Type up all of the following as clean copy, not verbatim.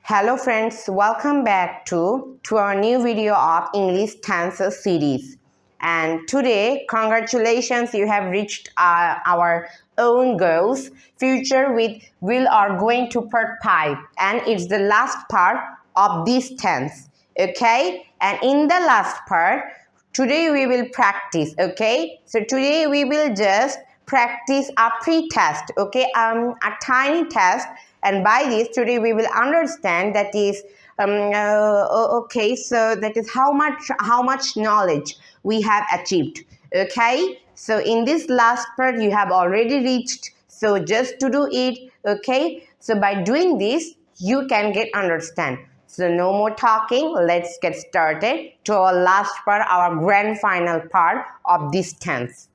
Hello friends, welcome back to our new video of English tenses series. And today, congratulations, you have reached our own goals. Future with will are going to part 5, and it's the last part of this tense. Okay, and in the last part, today we will practice. Okay, so today we will just practice a pre-test. Okay, a tiny test. And by this, today we will understand that is okay. So that is how much knowledge we have achieved. Okay. So in this last part, you have already reached. So just to do it. Okay. So by doing this, you can get understand. So no more talking. Let's get started to our last part, our grand final part of this tense.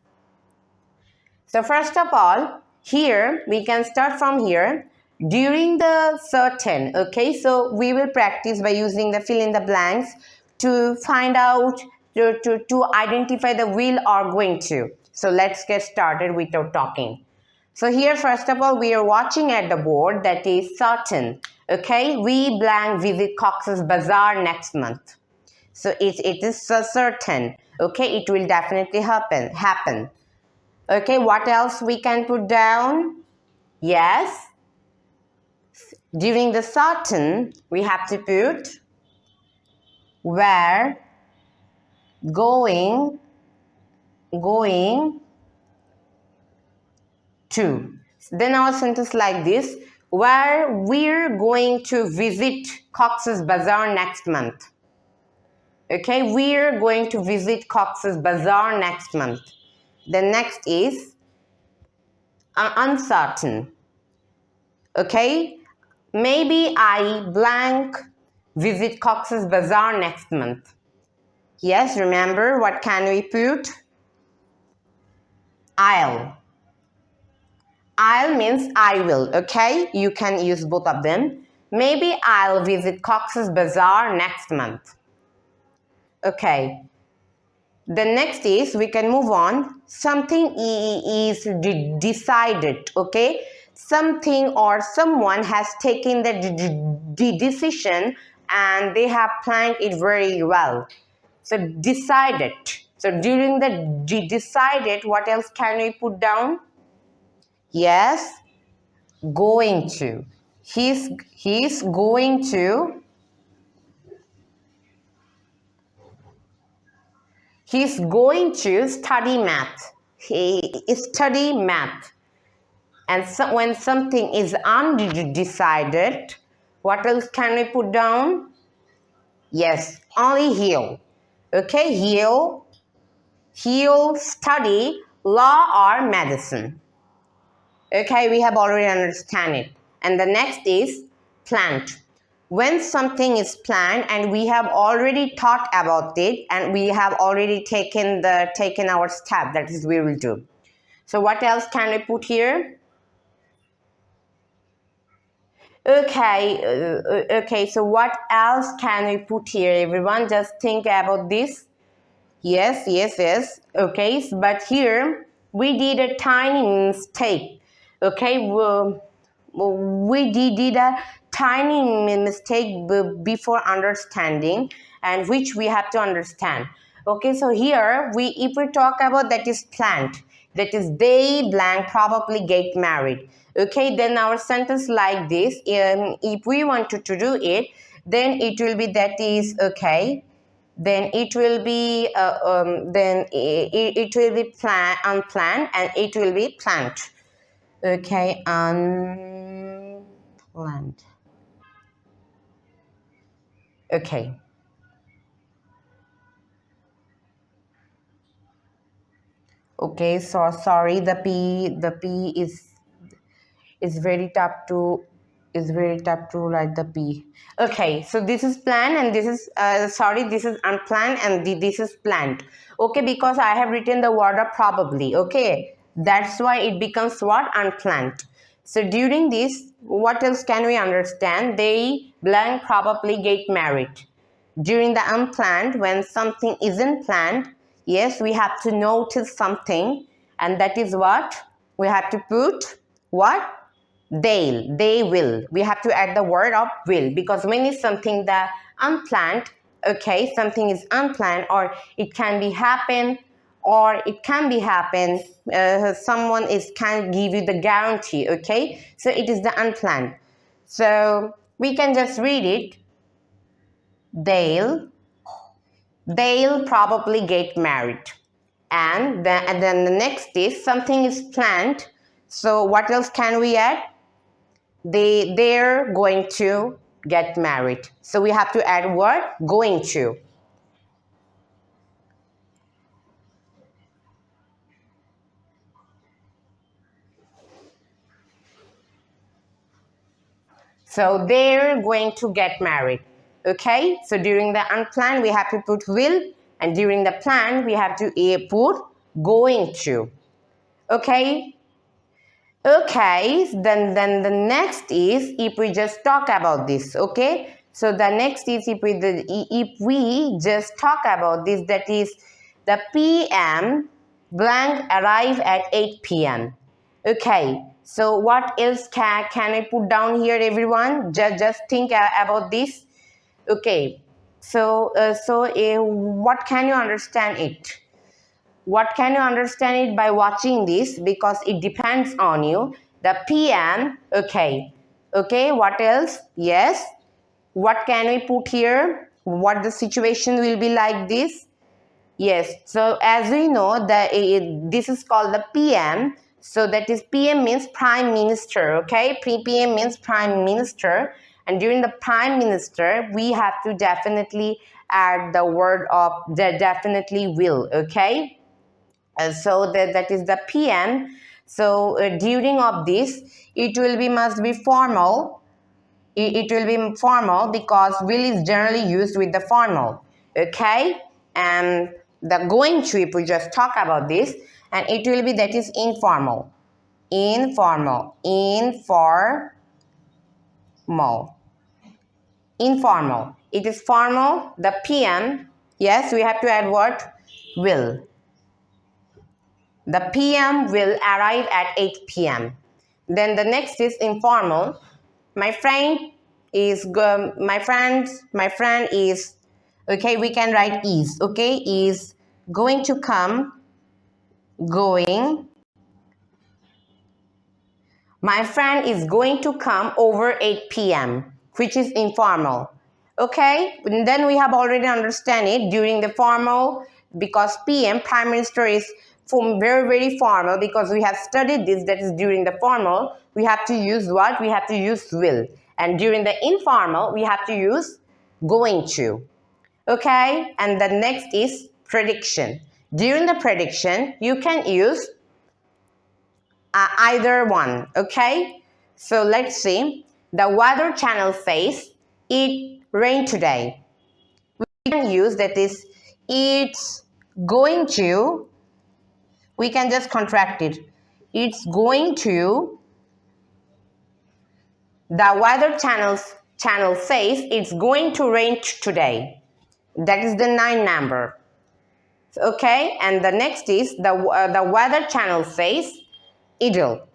So first of all, here we can start from here. During the certain, okay, so we will practice by using the fill in the blanks to find out, to identify the will or going to. So let's get started without talking. So here, first of all, we are watching at the board that is certain, okay, we blank visit Cox's Bazaar next month. So it is certain, okay, it will definitely happen. Okay, what else we can put down? Yes. During the certain, we have to put where going to. Then our sentence like this, where we're going to visit Cox's Bazaar next month. Okay, we're going to visit Cox's Bazaar next month. The next is uncertain. Okay, maybe I blank visit Cox's Bazaar next month. Yes, remember what can we put? I'll. I'll means I will, okay? You can use both of them. Maybe I'll visit Cox's Bazaar next month. Okay. The next is, we can move on. Something is decided, okay? Something or someone has taken the decision and they have planned it very well. So decided. So during the decided, what else can we put down? Yes, going to. He's going to. He's going to study math. He study math. And so when something is undecided, what else can we put down? Yes, only he'll. Okay, he'll study law or medicine. Okay, we have already understand it. And the next is planned. When something is planned and we have already thought about it and we have already taken our step, that is we will do. So what else can we put here? Okay, so what else can we put here, everyone? Just think about this. Yes. Okay, but here we did a tiny mistake. Okay, we did a tiny mistake before understanding, and which we have to understand. Okay, so here if we talk about that is planned, that is they blank probably get married. Okay, then our sentence like this, if we wanted to do it, then it will be that is okay. Then it will be it will be unplanned and it will be planned. Okay, unplanned. Okay. Okay, so sorry, the P is very tough to write the P. Okay, so this is planned and this is this is unplanned and this is planned. Okay, because I have written the word of probably. Okay, that's why it becomes what? Unplanned. So during this, what else can we understand? They blank probably get married. During the unplanned, when something isn't planned, yes, we have to notice something, and that is what we have to put. What? they will. We have to add the word of will, because when it's something that unplanned, okay, something is unplanned, or it can be happen, someone can give you the guarantee, okay, so it is the unplanned. So we can just read it. They'll probably get married. And then the next is something is planned. So what else can we add? They're going to get married. So we have to add word going to. So they're going to get married. Okay, so during the unplanned we have to put will, and during the planned we have to put going to. Okay, then the next is if we just talk about this. Okay, so the next is if we just talk about this, that is the PM blank arrive at 8 p.m. Okay, so what else can I put down here, everyone? Just think about this. Okay, so what can you understand it? What can you understand it by watching this? Because it depends on you. The PM, okay, what else? Yes, what can we put here? What the situation will be like this? Yes, so as we know that this is called the PM. So that is PM means Prime Minister, okay? PM means Prime Minister. And during the Prime Minister, we have to definitely add the word of the definitely will, okay? So that is the PM. So during of this, it will be must be formal. It will be formal because will is generally used with the formal, okay? And the going to, if we just talk about this, and it will be that is informal. Informal. It is formal. The PM, yes, we have to add what? Will. The PM will arrive at 8 p.m. Then the next is informal. My friend is, okay, we can write is, okay, is going to come, my friend is going to come over 8 p.m., which is informal. Okay, and then we have already understand it during the formal, because PM, Prime Minister, is very, very formal, because we have studied this, that is during the formal, we have to use what? We have to use will. And during the informal, we have to use going to. Okay, and the next is prediction. During the prediction, you can use either one, okay? So let's see. The Weather Channel says it rained today. We can use that is it's going to, we can just contract it. It's going to, the Weather Channel says it's going to rain today. That is the 9 number. Okay, and the next is the Weather Channel says it'll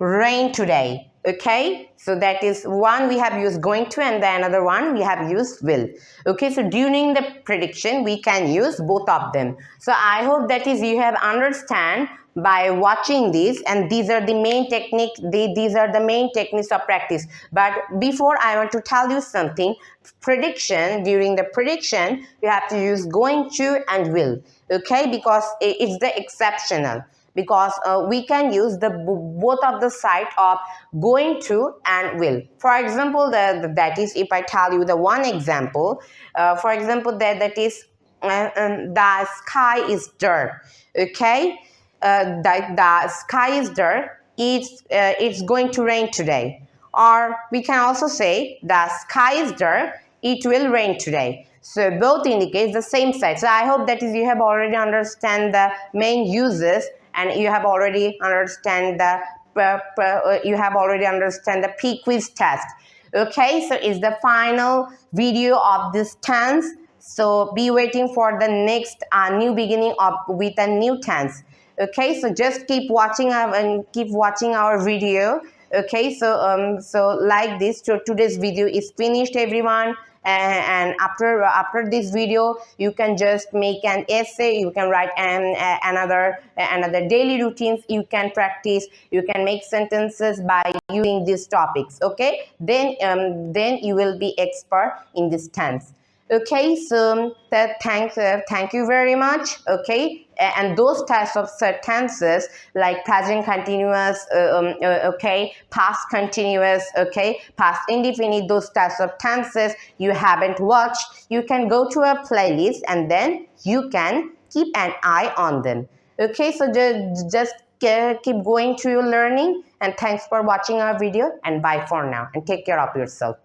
rain today. Okay, so that is one we have used going to, and the another one we have used will. Okay, so during the prediction we can use both of them. So I hope that is you have understand by watching this, and these are the main techniques. These are the main techniques of practice. But before, I want to tell you something. Prediction, during the prediction you have to use going to and will, okay, because it's the exceptional, because we can use the both of the side of going to and will. For example, that is, if I tell you the one example, for example, that is the sky is dark, okay, the sky is dark, it's going to rain today. Or we can also say the sky is dark, it will rain today. So both indicate the same side. So I hope that is you have already understand the main uses, and you have already understand the pre-quiz test. Okay, so it's the final video of this tense. So be waiting for the next new beginning with a new tense. Okay, so just keep watching our video. Okay, so like this. So today's video is finished, everyone. And after this video, you can just make an essay. You can write another daily routines. You can practice. You can make sentences by using these topics. Okay, then you will be expert in this tense. Okay, so thank you very much. Okay, and those types of sentences like present continuous, okay, past continuous, okay, past indefinite, those types of tenses you haven't watched, you can go to a playlist and then you can keep an eye on them. Okay, so just keep going to your learning, and thanks for watching our video, and bye for now, and take care of yourself.